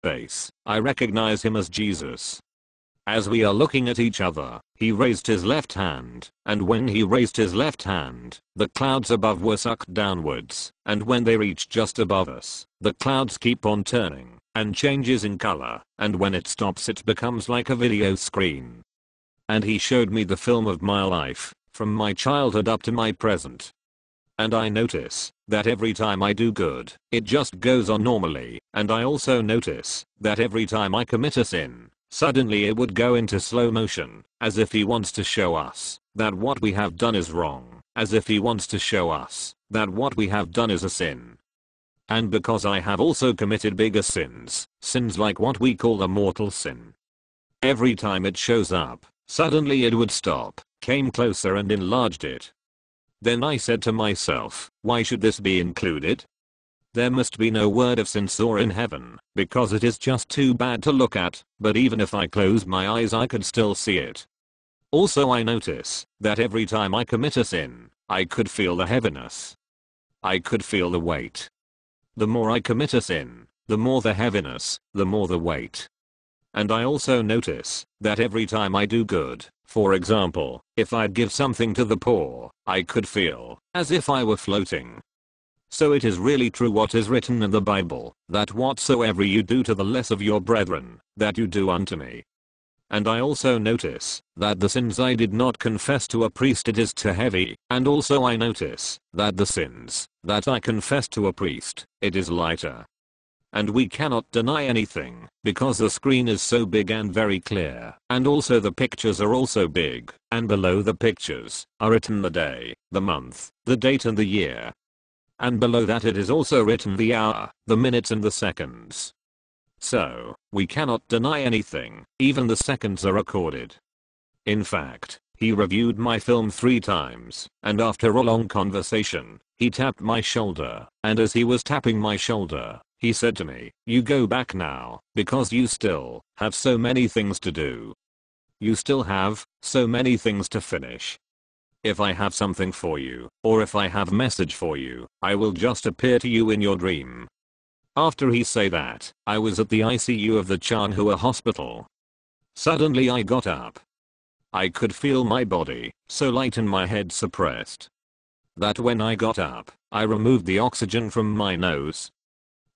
face, I recognize him as Jesus. As we are looking at each other, he raised his left hand, and when he raised his left hand, the clouds above were sucked downwards, and when they reach just above us, the clouds keep on turning, and changes in color, and when it stops it becomes like a video screen. And he showed me the film of my life, from my childhood up to my present. And I notice that every time I do good, it just goes on normally, and I also notice that every time I commit a sin, suddenly it would go into slow motion, as if he wants to show us that what we have done is wrong, as if he wants to show us that what we have done is a sin. And because I have also committed bigger sins like what we call a mortal sin, every time it shows up, suddenly it would stop, came closer and enlarged it. Then I said to myself, why should this be included? There must be no word of censor in heaven, because it is just too bad to look at, but even if I close my eyes I could still see it. Also I notice that every time I commit a sin, I could feel the heaviness. I could feel the weight. The more I commit a sin, the more the heaviness, the more the weight. And I also notice that every time I do good, for example, if I'd give something to the poor, I could feel as if I were floating. So it is really true what is written in the Bible, that whatsoever you do to the less of your brethren, that you do unto me. And I also notice that the sins I did not confess to a priest it is too heavy, and also I notice that the sins that I confess to a priest, it is lighter. And we cannot deny anything, because the screen is so big and very clear, and also the pictures are also big, and below the pictures are written the day, the month, the date and the year. And below that it is also written the hour, the minutes and the seconds. So, we cannot deny anything, even the seconds are recorded. In fact, he reviewed my film 3 times, and after a long conversation, he tapped my shoulder, and as he was tapping my shoulder, he said to me, you go back now, because you still have so many things to do. You still have so many things to finish. If I have something for you, or if I have a message for you, I will just appear to you in your dream. After he said that, I was at the ICU of the Changhua hospital. Suddenly I got up. I could feel my body so light and my head suppressed, that when I got up, I removed the oxygen from my nose.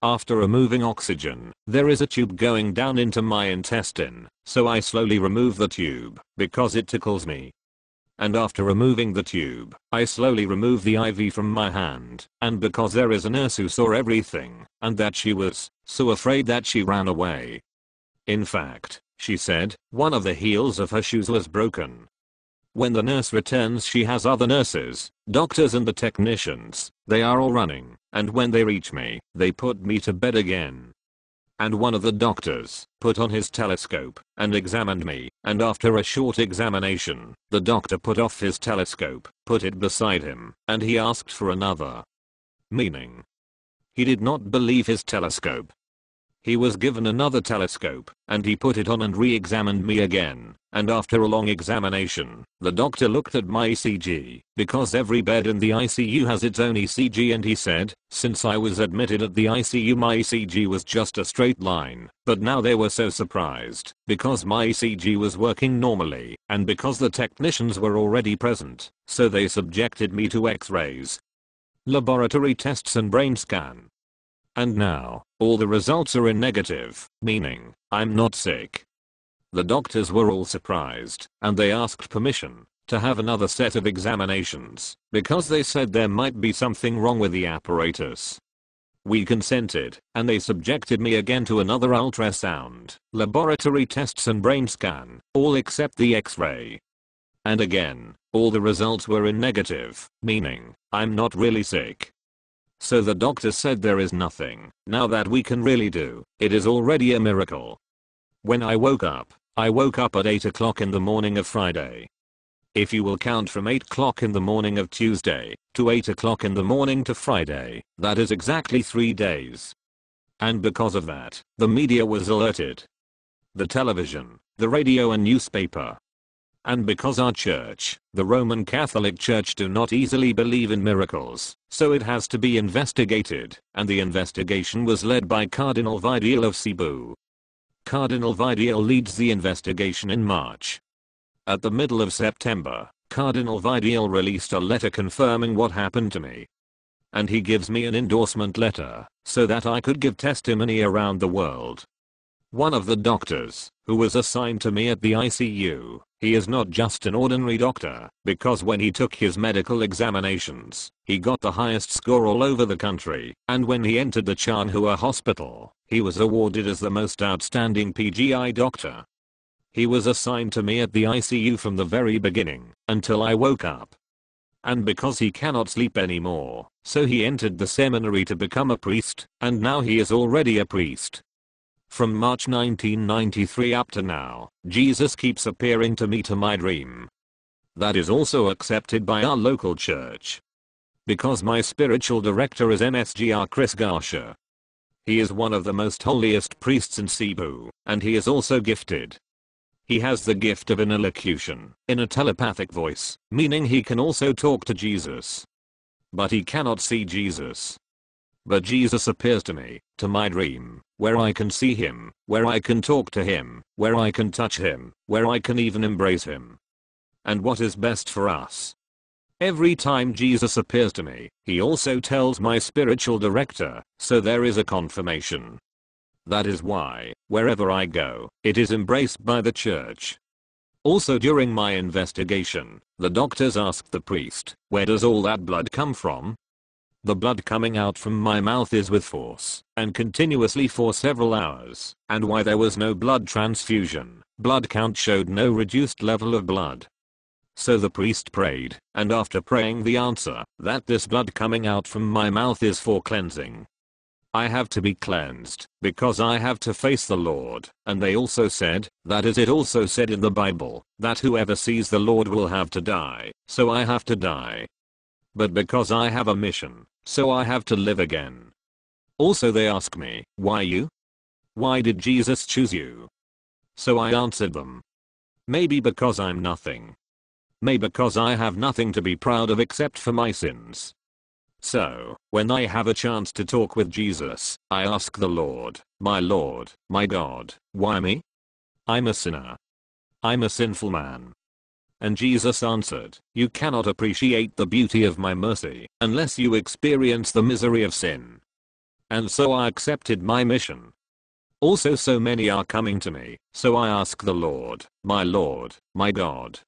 After removing oxygen, there is a tube going down into my intestine, so I slowly remove the tube, because it tickles me. And after removing the tube, I slowly remove the IV from my hand, and because there is a nurse who saw everything, and that she was so afraid that she ran away. In fact, she said, one of the heels of her shoes was broken. When the nurse returns she has other nurses, doctors and the technicians, they are all running, and when they reach me, they put me to bed again. And one of the doctors put on his telescope and examined me, and after a short examination, the doctor put off his telescope, put it beside him, and he asked for another. Meaning, he did not believe his telescope. He was given another telescope, and he put it on and re-examined me again, and after a long examination, the doctor looked at my ECG, because every bed in the ICU has its own ECG, and he said, since I was admitted at the ICU my ECG was just a straight line, but now they were so surprised, because my ECG was working normally, and because the technicians were already present, so they subjected me to X-rays, laboratory tests and brain scan. And now, all the results are in negative, meaning, I'm not sick. The doctors were all surprised, and they asked permission to have another set of examinations, because they said there might be something wrong with the apparatus. We consented, and they subjected me again to another ultrasound, laboratory tests and brain scan, all except the X-ray. And again, all the results were in negative, meaning, I'm not really sick. So the doctor said there is nothing now that we can really do, it is already a miracle. When I woke up at 8 o'clock in the morning of Friday. If you will count from 8 o'clock in the morning of Tuesday to 8 o'clock in the morning to Friday, that is exactly 3 days. And because of that, the media was alerted. The television, the radio and newspaper. And because our church, the Roman Catholic Church, do not easily believe in miracles, so it has to be investigated, and the investigation was led by Cardinal Vidiel of Cebu. Cardinal Vidiel leads the investigation in March. At the middle of September, Cardinal Vidiel released a letter confirming what happened to me. And he gives me an endorsement letter, so that I could give testimony around the world. One of the doctors, who was assigned to me at the ICU, he is not just an ordinary doctor, because when he took his medical examinations, he got the highest score all over the country, and when he entered the Changhua hospital, he was awarded as the most outstanding PGI doctor. He was assigned to me at the ICU from the very beginning, until I woke up. And because he cannot sleep anymore, so he entered the seminary to become a priest, and now he is already a priest. From March 1993 up to now, Jesus keeps appearing to me to my dream. That is also accepted by our local church. Because my spiritual director is MSGR Chris Garcia. He is one of the most holiest priests in Cebu, and he is also gifted. He has the gift of an elocution, in a telepathic voice, meaning he can also talk to Jesus. But he cannot see Jesus. But Jesus appears to me, to my dream, where I can see him, where I can talk to him, where I can touch him, where I can even embrace him. And what is best for us? Every time Jesus appears to me, he also tells my spiritual director, so there is a confirmation. That is why, wherever I go, it is embraced by the church. Also during my investigation, the doctors asked the priest, where does all that blood come from? The blood coming out from my mouth is with force, and continuously for several hours, and why there was no blood transfusion, blood count showed no reduced level of blood. So the priest prayed, and after praying the answer, that this blood coming out from my mouth is for cleansing. I have to be cleansed, because I have to face the Lord, and they also said, that is it also said in the Bible, that whoever sees the Lord will have to die, so I have to die. But because I have a mission, so I have to live again. Also they ask me, why you? Why did Jesus choose you? So I answered them. Maybe because I'm nothing. Maybe because I have nothing to be proud of except for my sins. So, when I have a chance to talk with Jesus, I ask the Lord, my God, why me? I'm a sinner. I'm a sinful man. And Jesus answered, you cannot appreciate the beauty of my mercy, unless you experience the misery of sin. And so I accepted my mission. Also so many are coming to me, so I ask the Lord, my God.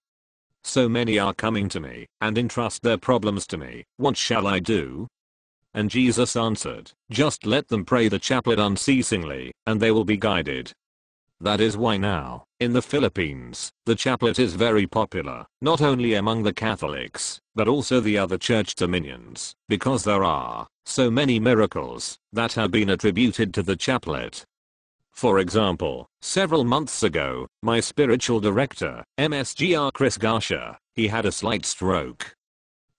So many are coming to me, and entrust their problems to me, what shall I do? And Jesus answered, just let them pray the chaplet unceasingly, and they will be guided. That is why now, in the Philippines, the chaplet is very popular, not only among the Catholics, but also the other church dominions, because there are so many miracles that have been attributed to the chaplet. For example, several months ago, my spiritual director, MSGR Chris Garcia, he had a slight stroke.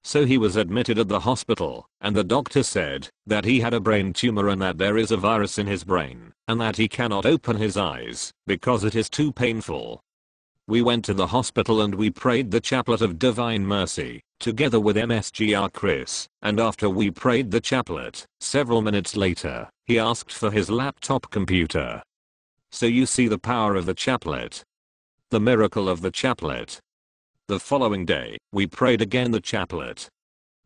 So he was admitted at the hospital, and the doctor said that he had a brain tumor and that there is a virus in his brain, and that he cannot open his eyes because it is too painful. We went to the hospital and we prayed the chaplet of Divine Mercy, together with MSGR Chris, and after we prayed the chaplet, several minutes later, he asked for his laptop computer. So you see the power of the chaplet. The miracle of the chaplet. The following day, we prayed again the chaplet.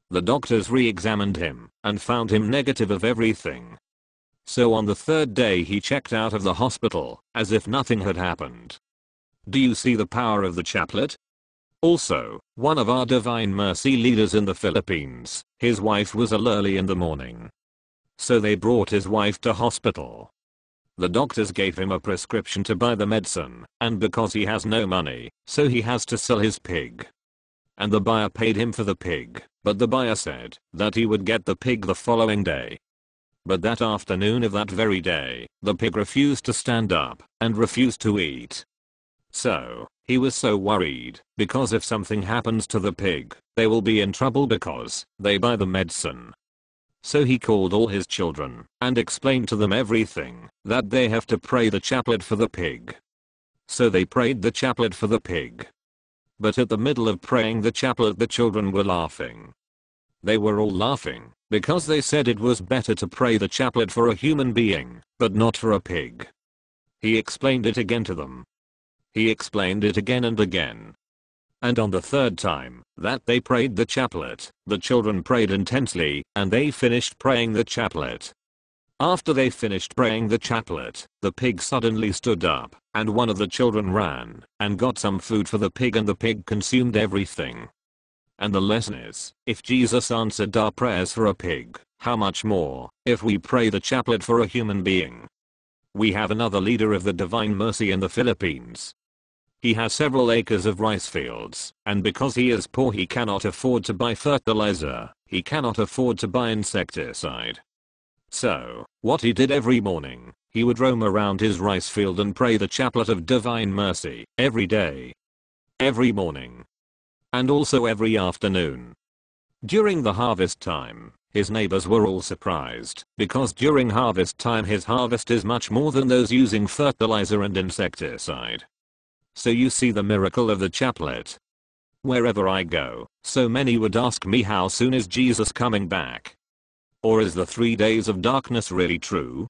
The doctors re-examined him, and found him negative of everything. So on the third day he checked out of the hospital, as if nothing had happened. Do you see the power of the chaplet? Also, one of our Divine Mercy leaders in the Philippines, his wife was ill early in the morning. So they brought his wife to hospital. The doctors gave him a prescription to buy the medicine, and because he has no money, so he has to sell his pig. And the buyer paid him for the pig, but the buyer said that he would get the pig the following day. But that afternoon of that very day, the pig refused to stand up, and refused to eat. So, he was so worried, because if something happens to the pig, they will be in trouble because they buy the medicine. So he called all his children, and explained to them everything, that they have to pray the chaplet for the pig. So they prayed the chaplet for the pig. But at the middle of praying the chaplet, the children were laughing. They were all laughing because they said it was better to pray the chaplet for a human being, but not for a pig. He explained it again to them. He explained it again and again. And on the third time that they prayed the chaplet, the children prayed intensely, and they finished praying the chaplet. After they finished praying the chaplet, the pig suddenly stood up, and one of the children ran and got some food for the pig, and the pig consumed everything. And the lesson is, if Jesus answered our prayers for a pig, how much more if we pray the chaplet for a human being? We have another leader of the Divine Mercy in the Philippines. He has several acres of rice fields, and because he is poor he cannot afford to buy fertilizer, he cannot afford to buy insecticide. So, what he did every morning, he would roam around his rice field and pray the chaplet of Divine Mercy every day. Every morning. And also every afternoon. During the harvest time, his neighbors were all surprised, because during harvest time his harvest is much more than those using fertilizer and insecticide. So you see the miracle of the chaplet. Wherever I go, so many would ask me, how soon is Jesus coming back? Or is the 3 days of darkness really true?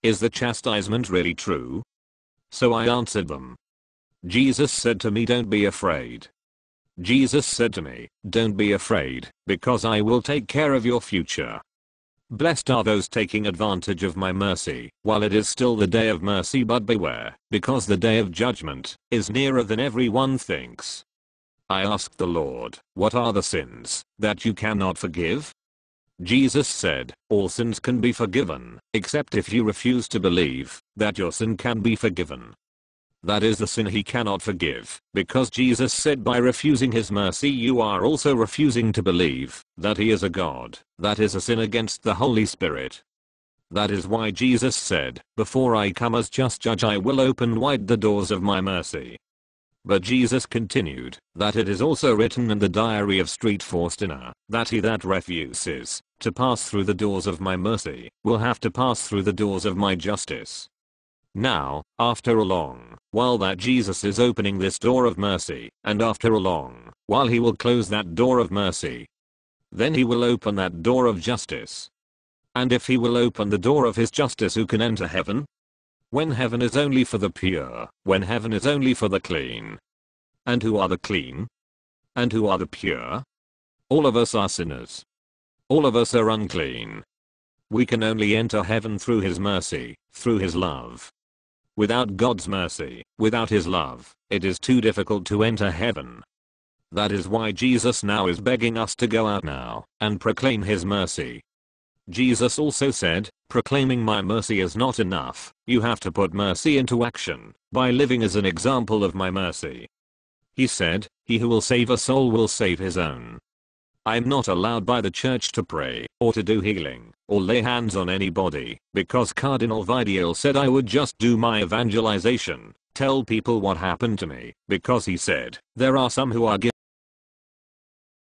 Is the chastisement really true? So I answered them. Jesus said to me, don't be afraid. Jesus said to me, don't be afraid, because I will take care of your future. Blessed are those taking advantage of my mercy, while it is still the day of mercy, but beware, because the day of judgment is nearer than everyone thinks. I asked the Lord, what are the sins that you cannot forgive? Jesus said, all sins can be forgiven, except if you refuse to believe that your sin can be forgiven. That is the sin he cannot forgive, because Jesus said by refusing his mercy you are also refusing to believe that he is a God. That is a sin against the Holy Spirit. That is why Jesus said, before I come as just judge I will open wide the doors of my mercy. But Jesus continued, that it is also written in the diary of Street Faustina, that he that refuses to pass through the doors of my mercy will have to pass through the doors of my justice. Now, after a long while that Jesus is opening this door of mercy, and after a long while he will close that door of mercy, then he will open that door of justice. And if he will open the door of his justice, who can enter heaven? When heaven is only for the pure, when heaven is only for the clean. And who are the clean? And who are the pure? All of us are sinners. All of us are unclean. We can only enter heaven through his mercy, through his love. Without God's mercy, without his love, it is too difficult to enter heaven. That is why Jesus now is begging us to go out now and proclaim his mercy. Jesus also said, proclaiming my mercy is not enough, you have to put mercy into action by living as an example of my mercy. He said, he who will save a soul will save his own. I'm not allowed by the church to pray, or to do healing, or lay hands on anybody, because Cardinal Vidiel said I would just do my evangelization, tell people what happened to me, because he said, there are some who are